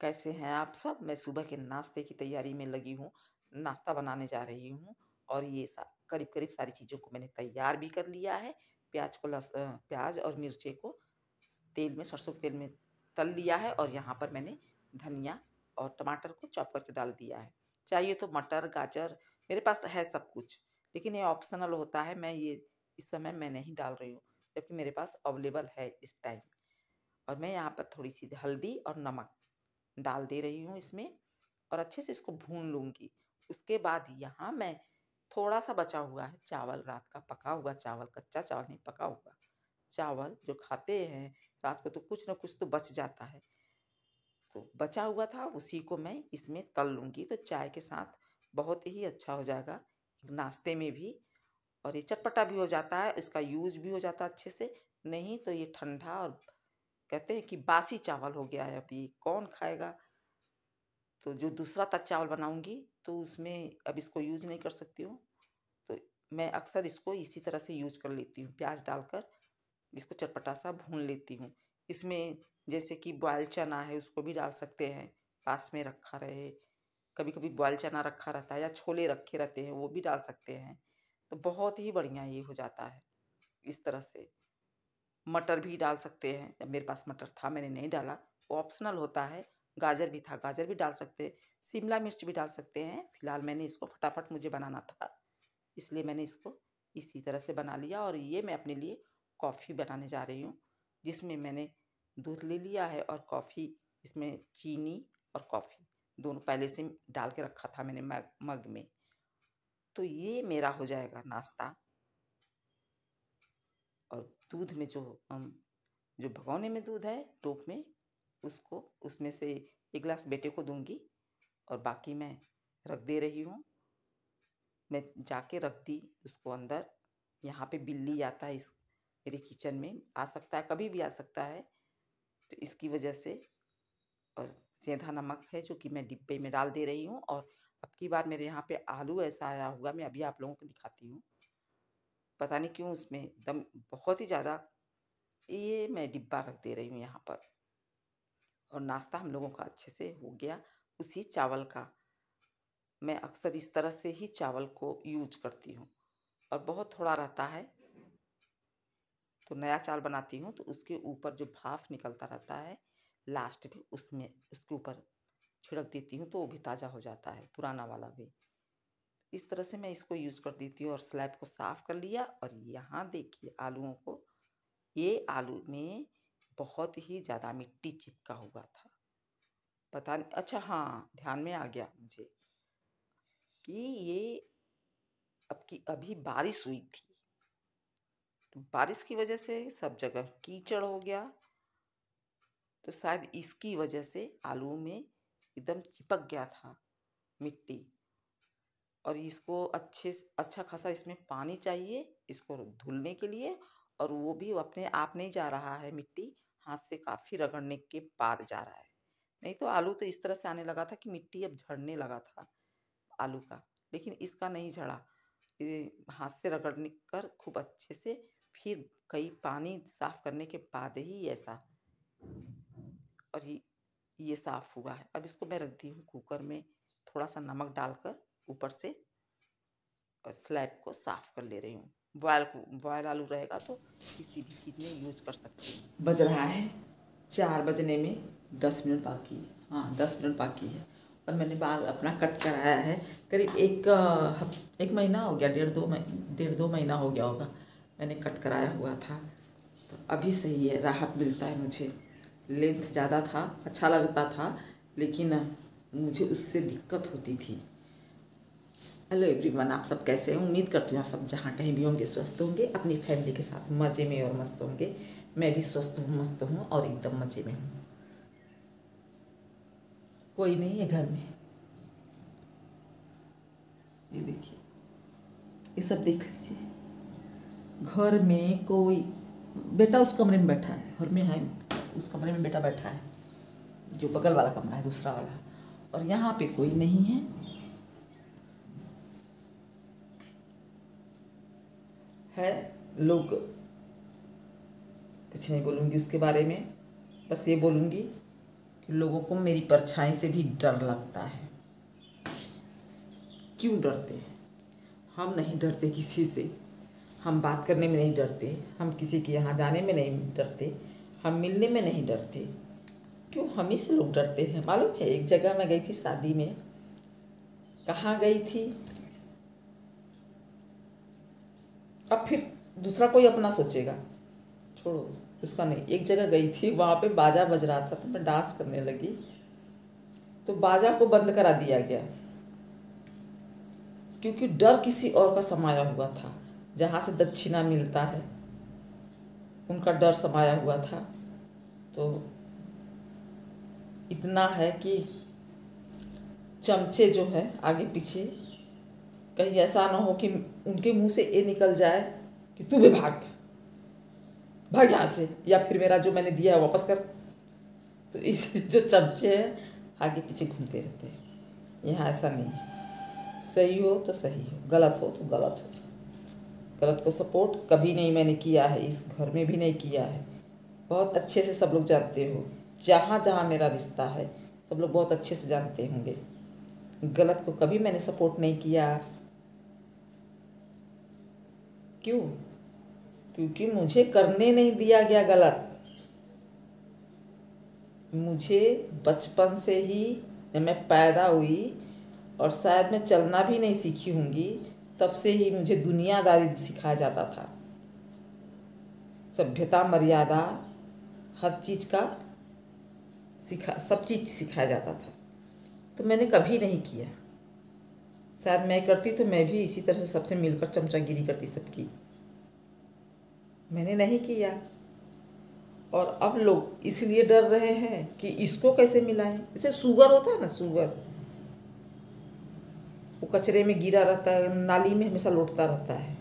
कैसे हैं आप सब? मैं सुबह के नाश्ते की तैयारी में लगी हूँ। नाश्ता बनाने जा रही हूँ और ये करीब-करीब सारी चीज़ों को मैंने तैयार भी कर लिया है। प्याज़ और मिर्ची को तेल में सरसों के तेल में तल लिया है और यहाँ पर मैंने धनिया और टमाटर को चॉप करके डाल दिया है। चाहिए तो मटर, गाजर मेरे पास है सब कुछ, लेकिन ये ऑप्शनल होता है। इस समय मैं नहीं डाल रही हूँ, जबकि मेरे पास अवेलेबल है इस टाइम। और मैं यहाँ पर थोड़ी-सी हल्दी और नमक डाल दे रही हूँ इसमें और अच्छे से इसको भून लूँगी। उसके बाद यहाँ मैं थोड़ा-सा बचा हुआ है चावल, रात का पका हुआ चावल, कच्चा चावल नहीं, पका हुआ चावल जो खाते हैं रात को, तो कुछ न कुछ तो बच जाता है। तो बचा हुआ था उसी को मैं इसमें तल लूँगी, तो चाय के साथ बहुत ही अच्छा हो जाएगा, नाश्ते में भी। और ये चटपटा भी हो जाता है, इसका यूज़ भी हो जाता है अच्छे से। नहीं तो ये ठंडा और कहते हैं कि बासी चावल हो गया है, अब ये कौन खाएगा? तो जो दूसरा चावल बनाऊँगी तो उसमें अब इसको यूज़ नहीं कर सकती हूँ। तो मैं अक्सर इसको इसी तरह से यूज़ कर लेती हूँ, प्याज़ डालकर इसको चटपटा-सा भून लेती हूँ। इसमें जैसे कि बॉयल चना है उसको भी डाल सकते हैं, पास में रखा रहे। कभी-कभी बॉयल चना रखा रहता है या छोले रखे रहते हैं, वो भी डाल सकते हैं। तो बहुत ही बढ़िया ये हो जाता है इस तरह से। मटर भी डाल सकते हैं, जब मेरे पास मटर था मैंने नहीं डाला, वो ऑप्शनल होता है। गाजर भी था, गाजर भी डाल सकते हैं, शिमला मिर्च भी डाल सकते हैं। फिलहाल मैंने इसको फटाफट मुझे बनाना था, इसलिए मैंने इसको इसी तरह से बना लिया। और ये मैं अपने लिए कॉफ़ी बनाने जा रही हूँ, जिसमें मैंने दूध ले लिया है और कॉफ़ी, इसमें चीनी और कॉफ़ी दोनों पहले से डाल के रखा था मैंने मग मग में। तो ये मेरा हो जाएगा नाश्ता। और दूध में जो भगोने में दूध है टोप में, उसको उसमें से 1 गिलास बेटे को दूँगी और बाकी मैं रख दे रही हूँ। मैं जाके रख दी उसको अंदर। यहाँ पे बिल्ली आता है इस मेरे किचन में, आ सकता है, कभी भी आ सकता है, तो इसकी वजह से। और सेंधा नमक है जो कि मैं डिब्बे में डाल दे रही हूँ। और अब की बार मेरे यहाँ पे आलू ऐसा आया हुआ, मैं अभी आप लोगों को दिखाती हूँ। पता नहीं क्यों उसमें एकदम बहुत ही ज़्यादा, ये मैं डिब्बा रख दे रही हूँ यहाँ पर। और नाश्ता हम लोगों का अच्छे से हो गया उसी चावल का। मैं अक्सर इस तरह से ही चावल को यूज करती हूँ और बहुत थोड़ा रहता है। तो नया चावल बनाती हूँ तो उसके ऊपर जो भाप निकलता रहता है लास्ट में, उसमें उसके ऊपर छिड़क देती हूँ तो वो भी ताज़ा हो जाता है, पुराना वाला भी। इस तरह से मैं इसको यूज़ कर देती हूँ। और स्लैब को साफ़ कर लिया और यहाँ देखिए आलूओं को, ये आलू में बहुत ही ज़्यादा मिट्टी चिपका हुआ था। पता नहीं, अच्छा हाँ, ध्यान में आ गया मुझे कि ये अभी बारिश हुई थी, तो बारिश की वजह से सब जगह कीचड़ हो गया। तो शायद इसकी वजह से आलू में एकदम चिपक गया था मिट्टी। और इसको अच्छा खासा इसमें पानी चाहिए इसको धुलने के लिए। और वो भी अपने आप नहीं जा रहा है मिट्टी, हाथ से काफ़ी रगड़ने के बाद जा रहा है। नहीं तो आलू तो इस तरह से आने लगा था कि मिट्टी अब झड़ने लगा था आलू का, लेकिन इसका नहीं झड़ा। ये हाथ से रगड़ने कर खूब अच्छे से, फिर कई पानी साफ करने के बाद ही ऐसा। और ये साफ हुआ है। अब इसको मैं रख दी हूँ कुकर में, थोड़ा सा नमक डालकर ऊपर से, और स्लैब को साफ कर ले रही हूँ। बॉयल आलू रहेगा तो किसी भी चीज़ में यूज कर सकते हैं। बज रहा है 4 बजने में 10 मिनट बाकी है। हाँ, 10 मिनट बाकी है। और मैंने बाल अपना कट कराया है, करीब एक महीना हो गया, डेढ़ दो महीना हो गया होगा मैंने कट कराया हुआ था। तो अभी सही है, राहत मिलता है मुझे। लेंथ ज़्यादा था, अच्छा लगता था, लेकिन मुझे उससे दिक्कत होती थी। हेलो एवरीवन, आप सब कैसे हैं? उम्मीद करती हूँ आप सब जहाँ कहीं भी होंगे स्वस्थ होंगे, अपनी फैमिली के साथ मज़े में और मस्त होंगे। मैं भी स्वस्थ हूँ, मस्त हूँ और एकदम मज़े में हूँ। कोई नहीं है घर में, ये देखिए, ये सब देख लीजिए। घर में कोई, बेटा उस कमरे में बैठा है, घर में है, उस कमरे में बेटा बैठा है, जो बगल वाला कमरा है, दूसरा वाला। और यहाँ पे कोई नहीं है लोग। कुछ नहीं बोलूँगी उसके बारे में, बस ये बोलूँगी कि लोगों को मेरी परछाई से भी डर लगता है। क्यों डरते हैं? हम नहीं डरते किसी से। हम बात करने में नहीं डरते, हम किसी के यहाँ जाने में नहीं डरते, हम मिलने में नहीं डरते। क्यों हम ही से लोग डरते हैं? मालूम है, एक जगह मैं गई थी शादी में। कहाँ गई थी? अब फिर दूसरा कोई अपना सोचेगा, छोड़ो उसका नहीं। एक जगह गई थी, वहाँ पे बाजा बज रहा था तो मैं डांस करने लगी, तो बाजा को बंद करा दिया गया क्योंकि डर किसी और का समाया हुआ था। जहाँ से दक्षिणा मिलता है उनका डर समाया हुआ था। तो इतना है कि चमचे जो है आगे पीछे, कहीं ऐसा ना हो कि उनके मुंह से ये निकल जाए कि तू भी भाग भाग यहाँ से, या फिर मेरा जो मैंने दिया है वापस कर। तो इसलिए जो चमचे हैं आगे पीछे घूमते रहते हैं। यहाँ ऐसा नहीं है, सही हो तो सही हो, गलत हो तो गलत हो। गलत को सपोर्ट कभी नहीं मैंने किया है, इस घर में भी नहीं किया है। बहुत अच्छे से सब लोग जानते हो, जहाँ जहाँ मेरा रिश्ता है सब लोग बहुत अच्छे से जानते होंगे। गलत को कभी मैंने सपोर्ट नहीं किया। क्यों? क्योंकि मुझे करने नहीं दिया गया गलत। मुझे बचपन से ही, जब मैं पैदा हुई और शायद मैं चलना भी नहीं सीखी होंगी, तब से ही मुझे दुनियादारी सिखाया जाता था। सभ्यता, मर्यादा, हर चीज़ का सब चीज़ सिखाया जाता था। तो मैंने कभी नहीं किया। शायद मैं करती तो मैं भी इसी तरह से सबसे मिलकर चमचागिरी करती सबकी। मैंने नहीं किया। और अब लोग इसलिए डर रहे हैं कि इसको कैसे मिलाएं। जैसे शुगर होता है ना, शुगर वो कचरे में गिरा रहता है, नाली में हमेशा लौटता रहता है।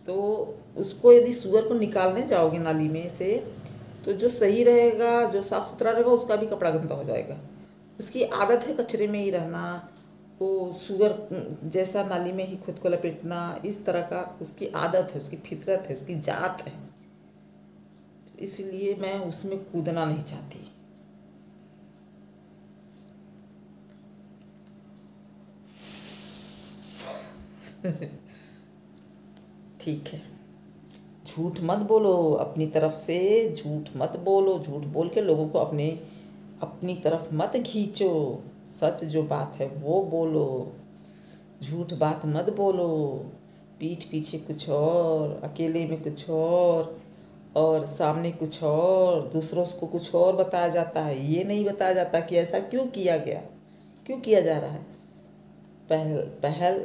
तो उसको यदि शुगर को निकालने जाओगे नाली में से, तो जो सही रहेगा, जो साफ सुथरा रहेगा, उसका भी कपड़ा गंदा हो जाएगा। उसकी आदत है कचरे में ही रहना, वो शुगर जैसा नाली में ही खुद को लपेटना, इस तरह का उसकी आदत है, उसकी फितरत है, उसकी जात है। तो इसलिए मैं उसमें कूदना नहीं चाहती। ठीक है, झूठ मत बोलो अपनी तरफ से, झूठ मत बोलो। झूठ बोल के लोगों को अपनी तरफ मत खींचो। सच जो बात है वो बोलो, झूठ बात मत बोलो। पीठ पीछे कुछ और, अकेले में कुछ और सामने कुछ और, दूसरों को कुछ और बताया जाता है। ये नहीं बताया जाता कि ऐसा क्यों किया गया, क्यों किया जा रहा है। पहल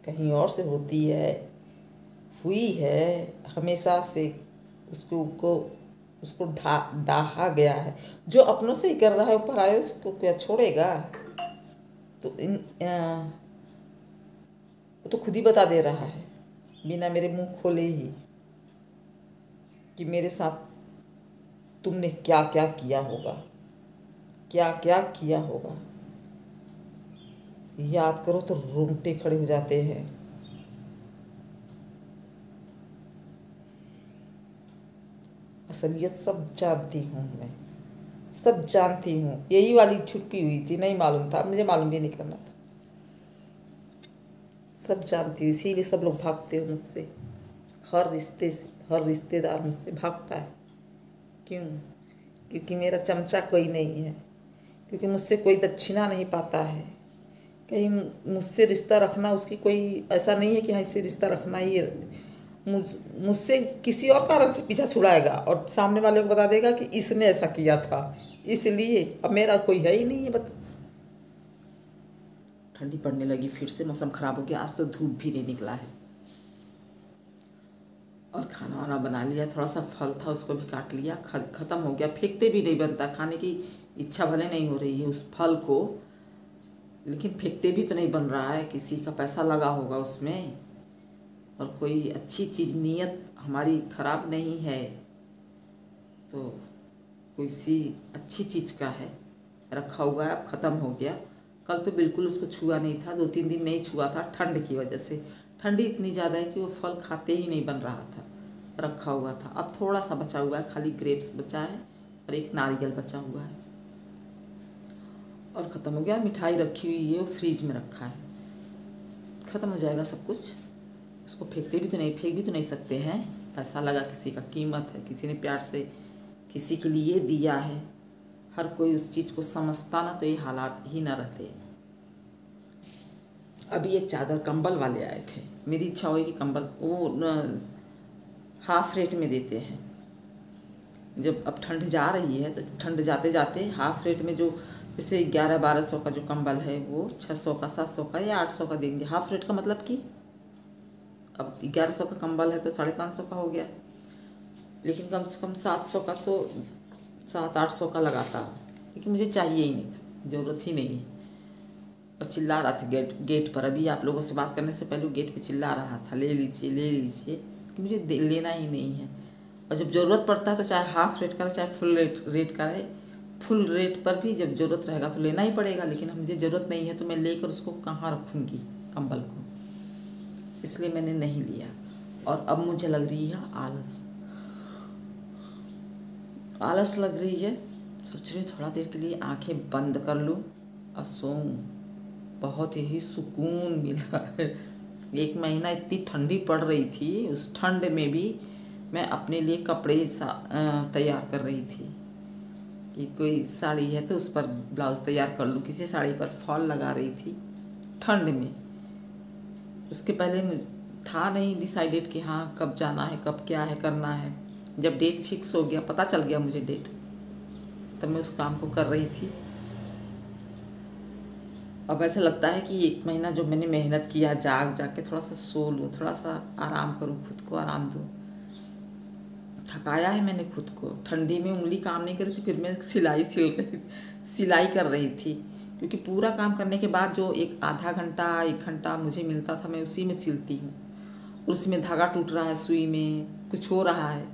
कहीं और से होती है, हुई है हमेशा से, उसको ढाहा गया है। जो अपनों से ही कर रहा है वो परायों को क्या छोड़ेगा। तो वो तो खुद ही बता दे रहा है बिना मेरे मुंह खोले ही कि मेरे साथ तुमने क्या क्या किया होगा, क्या क्या किया होगा। याद करो तो रोंगटे खड़े हो जाते हैं। असलियत सब जानती हूँ मैं, सब जानती हूँ। यही वाली छुपी हुई थी, नहीं मालूम था, मुझे मालूम भी नहीं करना था। सब जानती हूँ, इसीलिए सब लोग भागते हो मुझसे। हर रिश्ते से, हर रिश्तेदार मुझसे भागता है। क्यों? क्योंकि मेरा चमचा कोई नहीं है, क्योंकि मुझसे कोई दक्षिणा नहीं पाता है। कहीं मुझसे रिश्ता रखना उसकी कोई ऐसा नहीं है कि हाँ इससे रिश्ता रखना ही मुझसे किसी और कारण से पीछा छुड़ाएगा और सामने वाले को बता देगा कि इसने ऐसा किया था, इसलिए अब मेरा कोई है ही नहीं है। बता, ठंडी पड़ने लगी, फिर से मौसम खराब हो गया। आज तो धूप भी नहीं निकला है। और खाना वाना बना लिया, थोड़ा सा फल था उसको भी काट लिया, ख़त्म हो गया। फेंकते भी नहीं बनता, खाने की इच्छा भले नहीं हो रही है उस फल को, लेकिन फेंकते भी तो नहीं बन रहा है। किसी का पैसा लगा होगा उसमें, और कोई अच्छी चीज़, नीयत हमारी ख़राब नहीं है, तो कोई सी अच्छी चीज़ का है, रखा हुआ है, अब ख़त्म हो गया। कल तो बिल्कुल उसको छुआ नहीं था, 2-3 दिन नहीं छुआ था ठंड की वजह से। ठंडी इतनी ज़्यादा है कि वो फल खाते ही नहीं बन रहा था, रखा हुआ था। अब थोड़ा सा बचा हुआ है, खाली ग्रेप्स बचा है, और एक नारियल बचा हुआ है और ख़त्म हो गया। मिठाई रखी हुई है, वो फ्रीज में रखा है, ख़त्म हो जाएगा सब कुछ। उसको फेंक भी तो नहीं सकते हैं। पैसा लगा, किसी का कीमत है, किसी ने प्यार से किसी के लिए दिया है। हर कोई उस चीज़ को समझता ना तो ये हालात ही ना रहते। अभी एक चादर कंबल वाले आए थे, मेरी इच्छा हुई कि कंबल वो हाफ रेट में देते हैं। जब अब ठंड जा रही है तो ठंड जाते जाते हाफ रेट में जो जैसे 1100-1200 का जो कंबल है वो 600 का, 700 का या 800 का देंगे। हाफ रेट का मतलब कि अब 1100 का कंबल है तो 550 का हो गया, लेकिन कम से कम 700 का तो 700-800 का लगाता, लेकिन मुझे चाहिए ही नहीं था, ज़रूरत ही नहीं है। और चिल्ला रहा था गेट पर। अभी आप लोगों से बात करने से पहले वो गेट पे चिल्ला रहा था, ले लीजिए ले लीजिए, कि मुझे लेना ही नहीं है। और जब ज़रूरत पड़ता है तो चाहे हाफ रेट का रहे चाहे फुल रेट का रहे, फुल रेट पर भी जब ज़रूरत रहेगा तो लेना ही पड़ेगा। लेकिन मुझे ज़रूरत नहीं है तो मैं लेकर उसको कहाँ रखूँगी कंबल को, इसलिए मैंने नहीं लिया। और अब मुझे लग रही है आलस लग रही है। सोच रही थोड़ा देर के लिए आंखें बंद कर लूँ और सोऊं। बहुत ही सुकून मिला है। 1 महीना इतनी ठंडी पड़ रही थी, उस ठंड में भी मैं अपने लिए कपड़े तैयार कर रही थी कि कोई साड़ी है तो उस पर ब्लाउज़ तैयार कर लूँ। किसी साड़ी पर फॉल लगा रही थी ठंड में। उसके पहले था नहीं डिसाइडेड कि हाँ कब जाना है, कब क्या है करना है। जब डेट फिक्स हो गया, पता चल गया मुझे डेट, तब मैं उस काम को कर रही थी। अब ऐसा लगता है कि 1 महीना जो मैंने मेहनत किया, जाग के थोड़ा सा सो लूँ, थोड़ा सा आराम करूँ, खुद को आराम दूँ। थकाया है मैंने खुद को। ठंडी में उंगली काम नहीं कर रही थी, फिर मैं सिलाई कर रही थी, क्योंकि पूरा काम करने के बाद जो आधा घंटा 1 घंटा मुझे मिलता था मैं उसी में सिलती हूँ। उसमें धागा टूट रहा है, सुई में कुछ हो रहा है